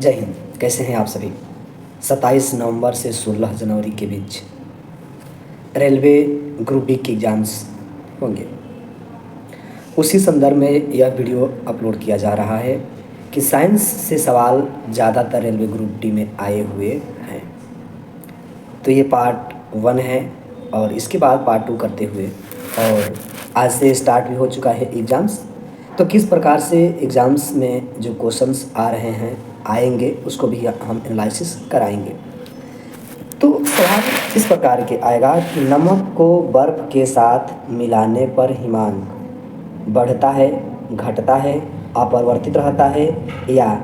जय हिंद। कैसे हैं आप सभी। 27 नवंबर से 16 जनवरी के बीच रेलवे ग्रुप डी की एग्ज़ाम्स होंगे। उसी संदर्भ में यह वीडियो अपलोड किया जा रहा है कि साइंस से सवाल ज़्यादातर रेलवे ग्रुप डी में आए हुए हैं। तो ये पार्ट 1 है और इसके बाद पार्ट 2 करते हुए, और आज से स्टार्ट भी हो चुका है एग्ज़ाम्स। तो किस प्रकार से एग्ज़ाम्स में जो क्वेश्चंस आ रहे हैं आएंगे उसको भी हम एनालिसिस कराएंगे। तो सवाल इस प्रकार के आएगा कि नमक को बर्फ़ के साथ मिलाने पर हिमांक बढ़ता है, घटता है, अपरिवर्तित रहता है या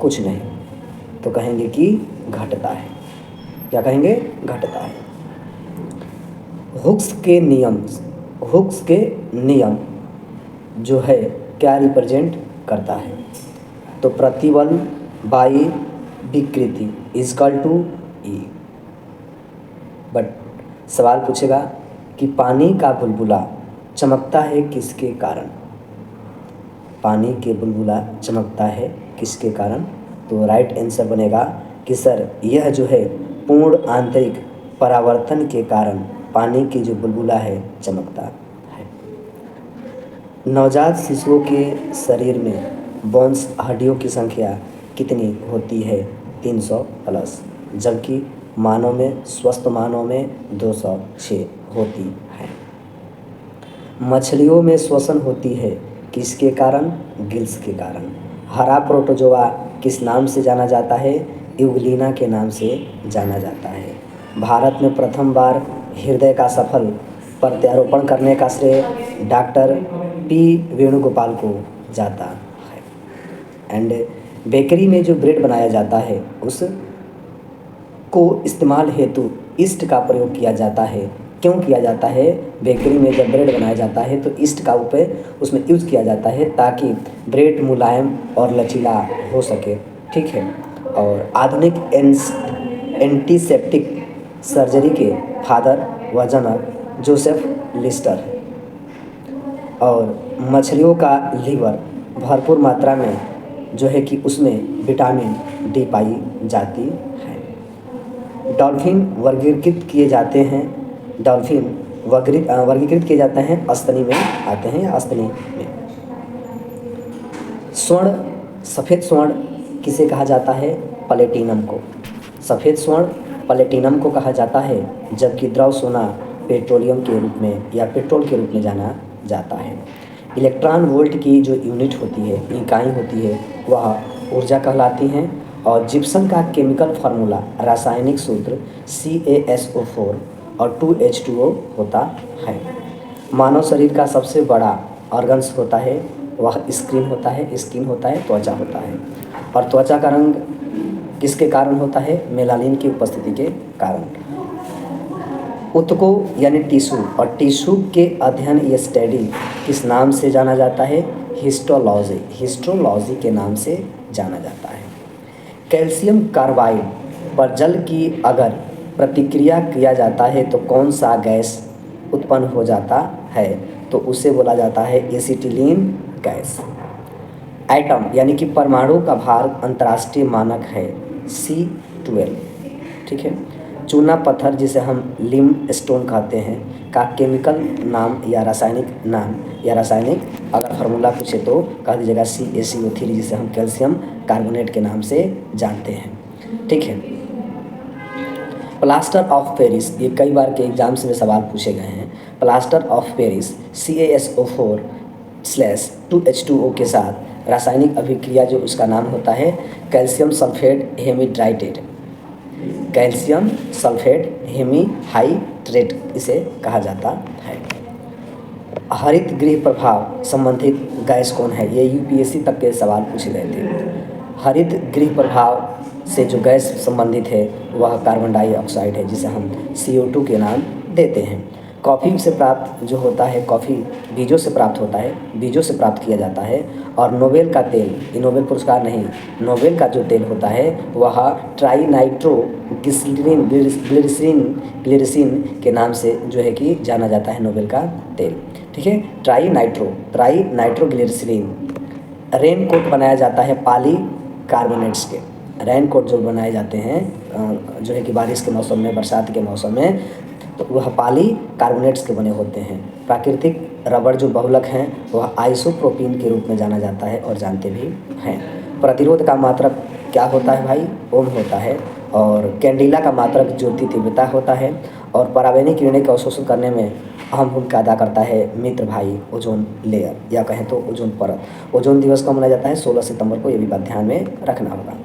कुछ नहीं। तो कहेंगे कि घटता है। क्या कहेंगे? घटता है। हुक्स के नियम जो है क्या रिप्रेजेंट करता है? तो प्रतिबल बाई विकृति इजकल टू ई। बट सवाल पूछेगा कि पानी का बुलबुला चमकता है किसके कारण? पानी के बुलबुला चमकता है किसके कारण? तो राइट आंसर बनेगा कि सर यह जो है पूर्ण आंतरिक परावर्तन के कारण पानी की जो बुलबुला है चमकता है। नवजात शिशुओं के शरीर में बोन्स हड्डियों की संख्या कितनी होती है? 300 प्लस, जबकि मानव में, स्वस्थ मानव में 206 होती है। मछलियों में श्वसन होती है किसके कारण? गिल्स के कारण। हरा प्रोटोजोआ किस नाम से जाना जाता है? यूग्लिना के नाम से जाना जाता है। भारत में प्रथम बार हृदय का सफल प्रत्यारोपण करने का श्रेय डॉक्टर पी वेणुगोपाल को जाता है। एंड बेकरी में जो ब्रेड बनाया जाता है उस को इस्तेमाल हेतु ईस्ट का प्रयोग किया जाता है। क्यों किया जाता है? बेकरी में जब ब्रेड बनाया जाता है तो ईस्ट का उसमें यूज़ किया जाता है ताकि ब्रेड मुलायम और लचीला हो सके। ठीक है। और आधुनिक एंटीसेप्टिक सर्जरी के फादर व जनक जोसेफ लिस्टर है। और मछलियों का लीवर भरपूर मात्रा में जो है कि उसमें विटामिन डी पाई जाती है। डॉल्फिन वर्गीकृत किए जाते हैं अस्तनी में आते हैं या अस्तनी में। सफ़ेद स्वर्ण किसे कहा जाता है? प्लेटिनम को। सफ़ेद स्वर्ण प्लेटिनम को कहा जाता है, जबकि द्रव सोना पेट्रोलियम के रूप में या पेट्रोल के रूप में जाना जाता है। इलेक्ट्रॉन वोल्ट की जो यूनिट होती है, इकाई होती है, वह ऊर्जा कहलाती हैं। और जिप्सम का केमिकल फार्मूला, रासायनिक सूत्र CaSO4 और 2H2O होता है। मानव शरीर का सबसे बड़ा ऑर्गन्स होता है, वह स्किन होता है, त्वचा होता है। और त्वचा का रंग किसके कारण होता है? मेलानिन की उपस्थिति के कारण। ऊतकों यानी टिश्यू और टिश्यू के अध्ययन या स्टडी किस नाम से जाना जाता है? हिस्टोलॉजी के नाम से जाना जाता है। कैल्शियम कार्बाइड पर जल की अगर प्रतिक्रिया किया जाता है तो कौन सा गैस उत्पन्न हो जाता है? तो उसे बोला जाता है एसिटिलीन गैस। एटम यानी कि परमाणु का भार अंतर्राष्ट्रीय मानक है C12। ठीक है। चूना पत्थर जिसे हम लिम स्टोन कहते हैं का केमिकल नाम या रासायनिक अगर फार्मूला पूछे तो कह दीजिएगा CaCO3, जिसे हम कैल्शियम कार्बोनेट के नाम से जानते हैं। ठीक है। प्लास्टर ऑफ पेरिस, ये कई बार के एग्जाम्स में सवाल पूछे गए हैं। प्लास्टर ऑफ पेरिस CaSO4/2H2O के साथ रासायनिक अभिक्रिया जो उसका नाम होता है calcium sulphate hemihydrate. Calcium sulphate hemihydrate इसे कहा जाता है। हरित गृह प्रभाव संबंधित गैस कौन है? ये UPSC तक के सवाल पूछे गए थे। हरित गृह प्रभाव से जो गैस संबंधित है वह कार्बन डाइऑक्साइड है, जिसे हम CO2 के नाम देते हैं। कॉफ़ी से प्राप्त जो होता है, कॉफ़ी बीजों से प्राप्त होता है, बीजों से प्राप्त किया जाता है। और नोबेल का तेल, ये नोबेल पुरस्कार नहीं, नोबेल का जो तेल होता है वह ट्राइनाइट्रो ग्लिसरीन के नाम से जो है कि जाना जाता है नोबेल का तेल। ठीक है। ट्राइनाइट्रो ग्लिसरीन। रेन कोट बनाया जाता है पॉलीकार्बोनेट्स के। रेन कोट जो बनाए जाते हैं जो है कि बारिश के मौसम में, बरसात के मौसम में, तो वह पॉली कार्बोनेट्स के बने होते हैं। प्राकृतिक रबड़ जो बहुलक हैं वह आइसोप्रोपीन के रूप में जाना जाता है और जानते भी हैं। प्रतिरोध का मात्रक क्या होता है भाई? ओम होता है। और कैंडिला का मात्रक ज्योति तीव्रता होता है। और पराबैंगनी किरणें का अवशोषण करने में अहम भूमिका अदा करता है मित्र भाई ओजोन लेयर, या कहें तो ओजोन परत। ओजोन दिवस कब मनाया जाता है? 16 सितंबर को, ये भी बात ध्यान में रखना होगा।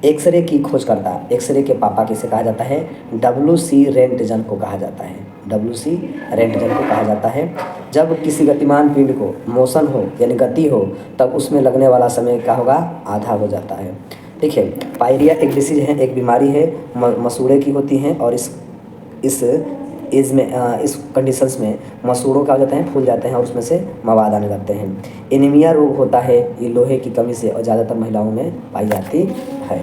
एक्सरे की खोजकर्ता, एक्सरे के पापा किसे कहा जाता है? WC रेंटजन को कहा जाता है। WC रेंटजन को कहा जाता है। जब किसी गतिमान पिंड को मोशन हो यानी गति हो तब उसमें लगने वाला समय क्या होगा? आधा हो जाता है। देखिए, पायरिया एक डिसीज है, एक बीमारी है, मसूड़े की होती हैं, और इस एज में इस कंडीशंस में मसूड़ों क्या हो जाते हैं? फूल जाते हैं और उसमें से मवाद आने लगते हैं। एनीमिया रोग होता है, ये लोहे की कमी से और ज़्यादातर महिलाओं में पाई जाती है।